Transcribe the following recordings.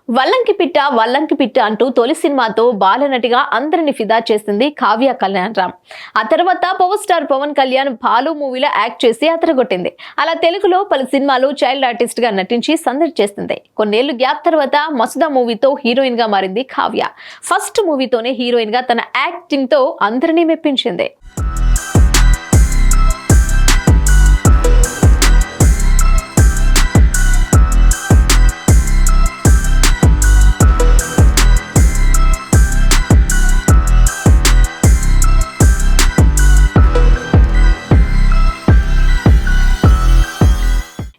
వల్లంకి పిట్ట అంటూ తొలి సినిమాతో బాలనటిగా అందరిని ఫిదా చేసింది కావ్య కళ్యాణ్ రామ్. ఆ తర్వాత పవర్ స్టార్ పవన్ కళ్యాణ్ బాలు మూవీలో యాక్ట్ చేసి అతరగొట్టింది. అలా తెలుగులో పలు సినిమాలు చైల్డ్ ఆర్టిస్ట్ గా నటించి సందడి చేసింది. కొన్నేళ్లు గ్యాప్ తర్వాత మసుదా మూవీతో హీరోయిన్ గా మారింది కావ్య. ఫస్ట్ మూవీతోనే హీరోయిన్ గా తన యాక్టింగ్ తో అందరినీ మెప్పించింది.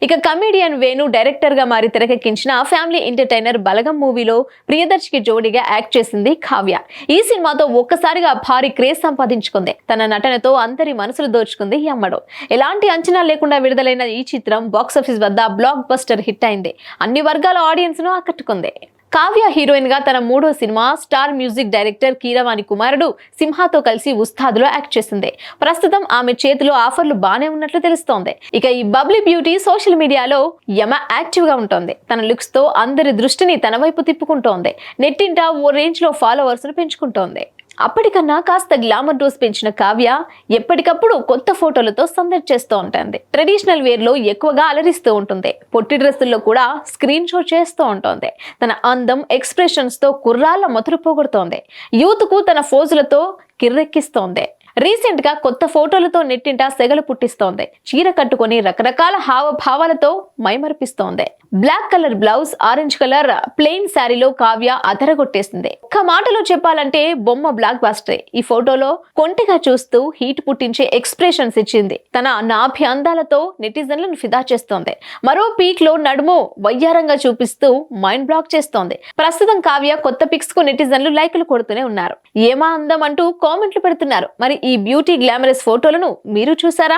ఇక కమెడియన్ వేణు డైరెక్టర్ గా మారి తెరకెక్కించిన ఫ్యామిలీ ఎంటర్టైనర్ బలగం మూవీలో ప్రియదర్శికి జోడీగా యాక్ట్ చేసింది కావ్య. ఈ సినిమాతో ఒక్కసారిగా భారీ క్రేజ్ సంపాదించుకుంది. తన నటనతో అందరి మనసులు దోచుకుంది ఈ అమ్మడు. ఎలాంటి అంచనా లేకుండా విడుదలైన ఈ చిత్రం బాక్సాఫీస్ వద్ద బ్లాక్ బస్టర్ హిట్ అయింది. అన్ని వర్గాల ఆడియన్స్ ను ఆకట్టుకుంది. కావ్య హీరోయిన్ గా తన మూడో cinema star music director Keeravani కుమారుడు సింహాతో కలిసి ఉస్తాద్లో యాక్ట్ చేసింది. ప్రస్తుతం ఆమె చేతిలో ఆఫర్లు బానే ఉన్నట్లు తెలుస్తోంది. ఇక ఈ బబ్లీ బ్యూటీ సోషల్ మీడియాలో యాక్టివ్ గా ఉంటుంది. తన లుక్స్ తో అందరి దృష్టిని తన వైపు తిప్పుకుంటోంది. నెట్టింట ఓ రేంజ్ లో ఫాలోవర్స్ ను పెంచుకుంటోంది. అప్పటికన్నా కాస్త గ్లామర్ డోస్ పెంచిన కావ్య ఎప్పటికప్పుడు కొత్త ఫోటోలతో సందడి చేస్తూ ఉంటుంది. ట్రెడిషనల్ వేర్ లో ఎక్కువగా అలరిస్తూ ఉంటుంది. పొట్టి డ్రెస్సుల్లో కూడా స్క్రీన్ షో చేస్తూ ఉంటుంది. తన అందం ఎక్స్ప్రెషన్స్ తో కుర్రాళ్ళ మధుర పోగొడుతోంది. యూత్ కు తన ఫోజులతో కిర్రెక్కిస్తోంది. రీసెంట్ గా కొత్త ఫోటోలతో నెట్టింట సెగలు పుట్టిస్తోంది. చీర కట్టుకొని రకరకాల హావభావాలతో మైమరిపిస్తోంది. Black colour blouse, orange colour plain శారీలో కావ్య అదరగొట్టేసింది. ఒక్క మాటలో చెప్పాలంటే బొమ్మ బ్లాక్ బస్టర్. ఈ ఫోటోలో కొంటెగా చూస్తూ హీట్ పుట్టించే ఎక్స్ప్రెషన్స్ ఇచ్చింది. తన నాభి అందాలతో నెటిజన్లను ఫిదా చేస్తోంది. మరో పీక్ లో నడుము వయ్యారంగా చూపిస్తూ మైండ్ బ్లాక్ చేస్తోంది. ప్రస్తుతం కావ్య కొత్త పిక్స్ కు నెటిజన్లు లైకులు కొడుతూనే ఉన్నారు. ఏమా అందం అంటూ కామెంట్లు పెడుతున్నారు. మరి ఈ బ్యూటీ గ్లామరస్ ఫోటోలను మీరు చూసారా?